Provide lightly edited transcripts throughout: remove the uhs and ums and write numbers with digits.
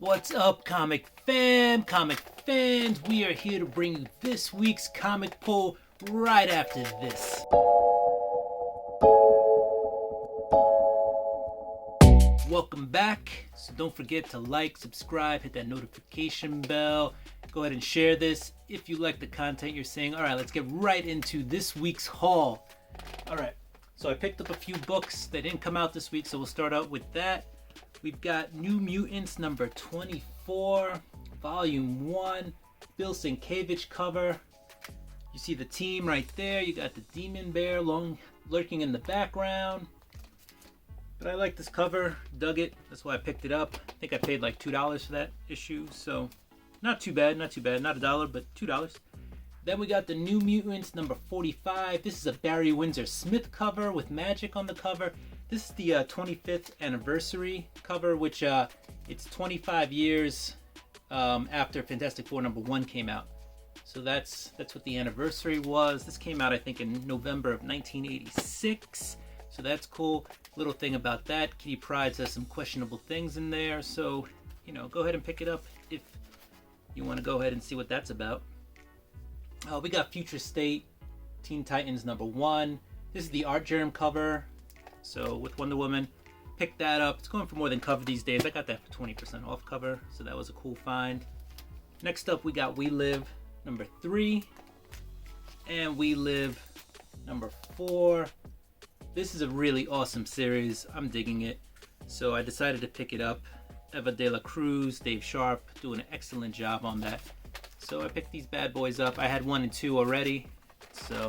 What's up, comic fans? We are here to bring you this week's comic poll right after this. Welcome back. So don't forget to like, subscribe, hit that notification bell. Go ahead and share this if you like the content you're seeing. All right, let's get right into this week's haul. All right, so I picked up a few books that didn't come out this week, so we'll start out with that. We've got New Mutants number 24, volume 1, Bill Sienkiewicz cover. You see the team right there. You got the demon bear lurking in the background. But I like this cover, dug it. That's why I picked it up. I think I paid like $2 for that issue, so not too bad, not $1, but $2. Then we got the New Mutants number 45. This is a Barry Windsor Smith cover with magic on the cover. This is the 25th anniversary cover, which it's 25 years after Fantastic Four number 1 came out. So that's what the anniversary was. This came out, I think, in November of 1986. So that's cool. Little thing about that, Kitty Pryde has some questionable things in there. So, go ahead and pick it up if you want to go ahead and see what that's about. We got Future State, Teen Titans number 1. This is the Art Germ cover. So with Wonder Woman, picked that up. It's going for more than cover these days. I got that for 20% off cover, so that was a cool find. Next up, we got We Live number 3 and We Live number 4. This is a really awesome series. I'm digging it, so I decided to pick it up. Eva De La Cruz, Dave Sharp doing an excellent job on that. So I picked these bad boys up. I had 1 and 2 already, so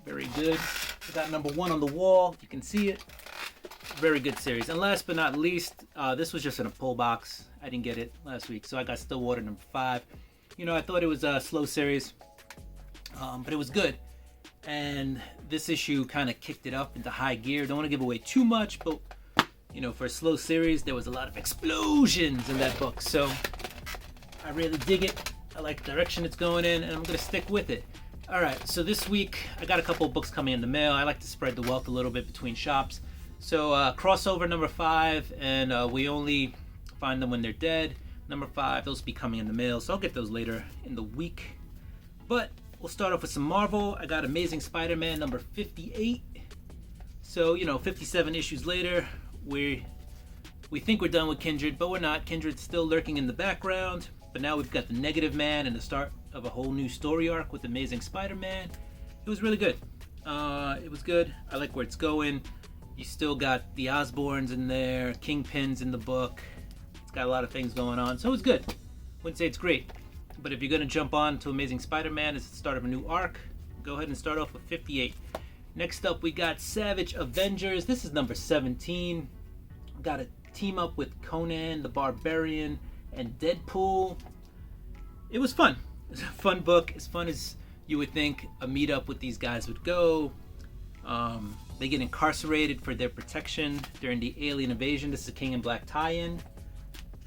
very good. I got number 1 on the wall. You can see it. Very good series. And last but not least, this was just in a pull box. I didn't get it last week, so I got Stillwater number 5. I thought it was a slow series, but it was good. And this issue kind of kicked it up into high gear. Don't want to give away too much, but for a slow series, there was a lot of explosions in that book. So I really dig it. I like the direction it's going in, and I'm going to stick with it. All right, so this week I got a couple of books coming in the mail. I like to spread the wealth a little bit between shops. So Crossover number 5, and We Only Find Them When They're Dead number 5. Those will be coming in the mail, so I'll get those later in the week. But we'll start off with some Marvel. I got Amazing Spider-Man number 58. So 57 issues later, we think we're done with Kindred, but we're not. Kindred's still lurking in the background. But now we've got the Negative Man and the start of a whole new story arc with Amazing Spider-Man. It was really good. It was good. I like where it's going. You still got the Osborns in there, Kingpin's in the book. It's got a lot of things going on, so it was good. Wouldn't say it's great, but if you're going to jump on to Amazing Spider-Man as the start of a new arc, go ahead and start off with 58. Next up, we got Savage Avengers. This is number 17. Got a team up with Conan the Barbarian and Deadpool. It was fun. It was a fun book, as fun as you would think a meetup with these guys would go. They get incarcerated for their protection during the alien invasion. This is a King in Black tie-in,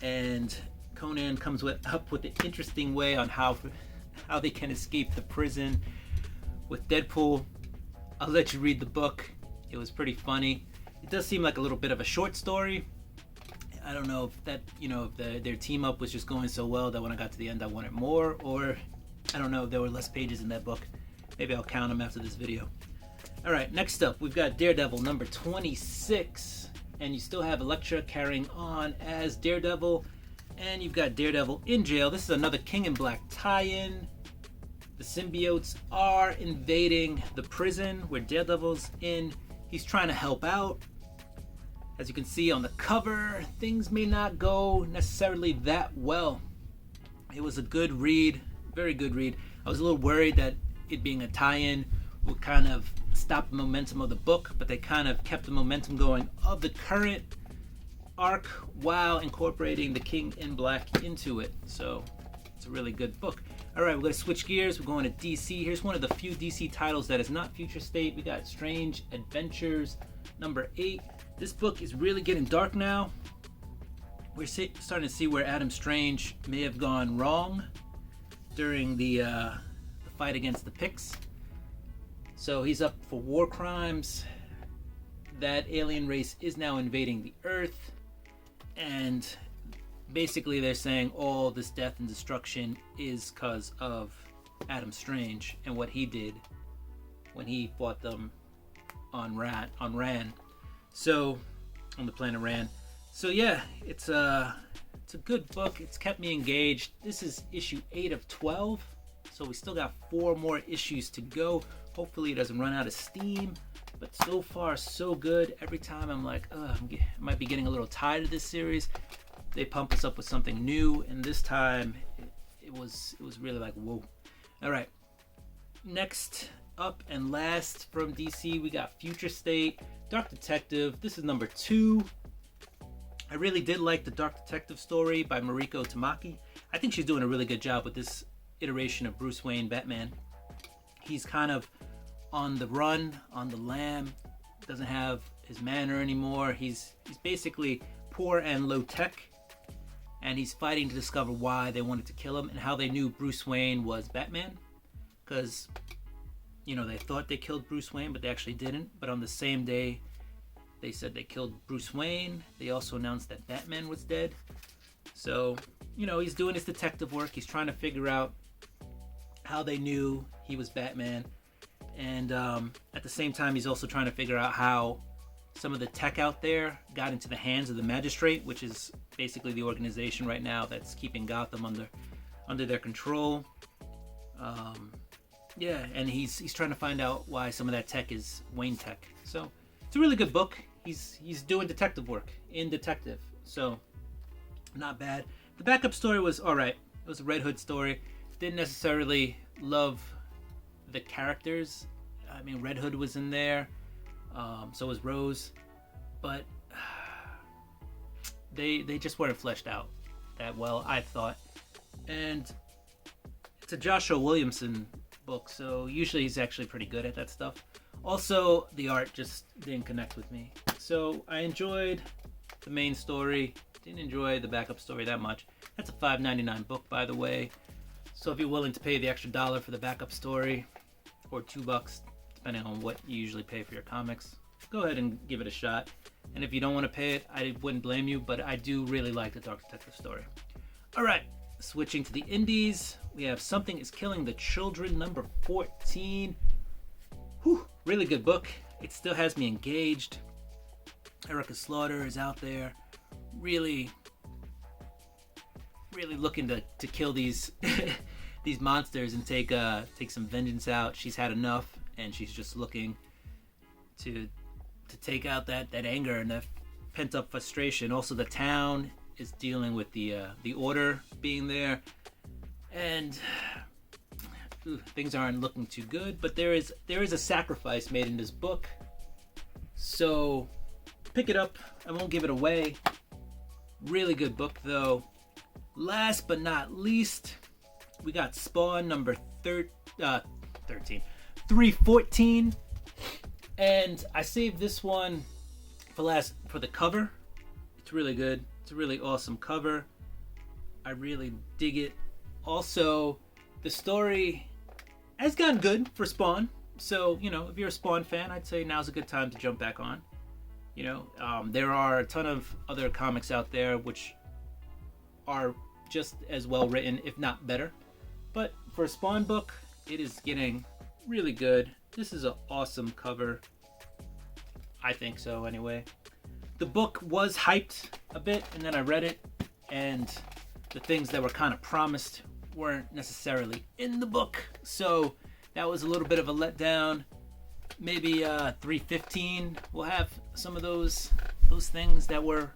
and Conan comes up with an interesting way on how they can escape the prison with Deadpool. I'll let you read the book. It was pretty funny. It does seem like a little bit of a short story. I don't know if that, if their team up was just going so well that when I got to the end I wanted more, or I don't know if there were less pages in that book. Maybe I'll count them after this video. Alright, next up we've got Daredevil number 26, and you still have Elektra carrying on as Daredevil, and you've got Daredevil in jail. This is another King in Black tie-in. The symbiotes are invading the prison where Daredevil's in. He's trying to help out. As you can see on the cover, things may not go necessarily that well. It was a good read, very good read. I was a little worried that it being a tie-in would kind of stop the momentum of the book, but they kind of kept the momentum going of the current arc while incorporating the King in Black into it. So it's a really good book. All right, we're going to switch gears. We're going to DC. Here's one of the few DC titles that is not Future State. We got Strange Adventures number 8. This book is really getting dark now. We're starting to see where Adam Strange may have gone wrong during the fight against the Picts. So he's up for war crimes. That alien race is now invading the Earth, and basically they're saying all this death and destruction is because of Adam Strange and what he did when he fought them on Ran. So on the planet Ran. So yeah, it's a good book. It's kept me engaged. This is issue 8 of 12. So we still got 4 more issues to go. Hopefully it doesn't run out of steam. But so far, so good. Every time I'm like, I might be getting a little tired of this series. They pump us up with something new, and this time it was really like, whoa. All right, next up and last from DC, we got Future State, Dark Detective. This is number 2. I really did like the Dark Detective story by Mariko Tamaki. I think she's doing a really good job with this iteration of Bruce Wayne Batman. He's kind of on the run, on the lam, doesn't have his manner anymore. He's basically poor and low tech, and he's fighting to discover why they wanted to kill him and how they knew Bruce Wayne was Batman. Because, you know, they thought they killed Bruce Wayne, but they actually didn't. But on the same day they said they killed Bruce Wayne, they also announced that Batman was dead. So, you know, he's doing his detective work. He's trying to figure out how they knew he was Batman. And at the same time, he's also trying to figure out how some of the tech out there got into the hands of the Magistrate, which is basically the organization right now that's keeping Gotham under their control. Yeah, and he's trying to find out why some of that tech is Wayne tech. So it's a really good book. He's doing detective work in Detective, so not bad. The backup story was all right. It was a Red Hood story. Didn't necessarily love the characters. I mean, Red Hood was in there, so was Rose, but they just weren't fleshed out that well, I thought. And it's a Joshua Williamson book, so usually he's actually pretty good at that stuff. Also, the art just didn't connect with me. So I enjoyed the main story, didn't enjoy the backup story that much. That's a $5.99 book, by the way. So if you're willing to pay the extra $1 for the backup story, or $2, depending on what you usually pay for your comics, go ahead and give it a shot. And if you don't want to pay it, I wouldn't blame you, but I do really like the Dark Detective story. All right, switching to the indies, we have Something is Killing the Children, number 14. Whew, really good book. It still has me engaged. Erica Slaughter is out there, really looking to kill these these monsters and take some vengeance out. She's had enough, and she's just looking to take out that anger and that pent up frustration. Also, the town is dealing with the order being there, and things aren't looking too good. But there is a sacrifice made in this book, so pick it up. I won't give it away. Really good book though. Last but not least, we got Spawn number 314, and I saved this one for the cover. It's really good. It's a really awesome cover. I really dig it. Also, the story has gotten good for Spawn, so you know, if you're a Spawn fan, I'd say now's a good time to jump back on. You know, there are a ton of other comics out there which are just as well written, if not better. But for a Spawn book, it is getting really good. This is an awesome cover. I think so, anyway. The book was hyped a bit, and then I read it, and the things that were kind of promised weren't necessarily in the book. So that was a little bit of a letdown. Maybe 315 will have some of those things that were,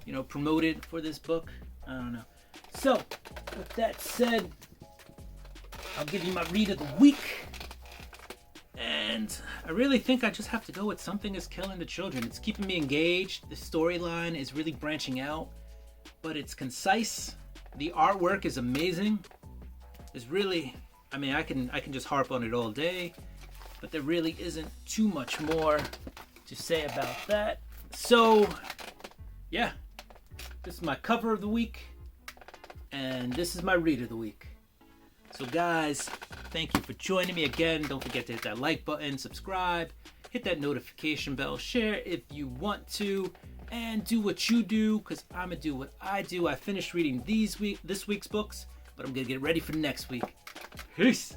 you know, promoted for this book. I don't know. So, with that said, I'll give you my read of the week. And I really think I just have to go with Something is Killing the Children. It's keeping me engaged. The storyline is really branching out, but it's concise. The artwork is amazing. There's really, I mean, I can just harp on it all day, but there really isn't too much more to say about that. So, yeah, this is my cover of the week, and this is my read of the week. So guys, thank you for joining me again. Don't forget to hit that like button, subscribe, hit that notification bell, share if you want to. and do what you do, because I'm going to do what I do. I finished reading this week's books, but I'm going to get ready for next week. Peace!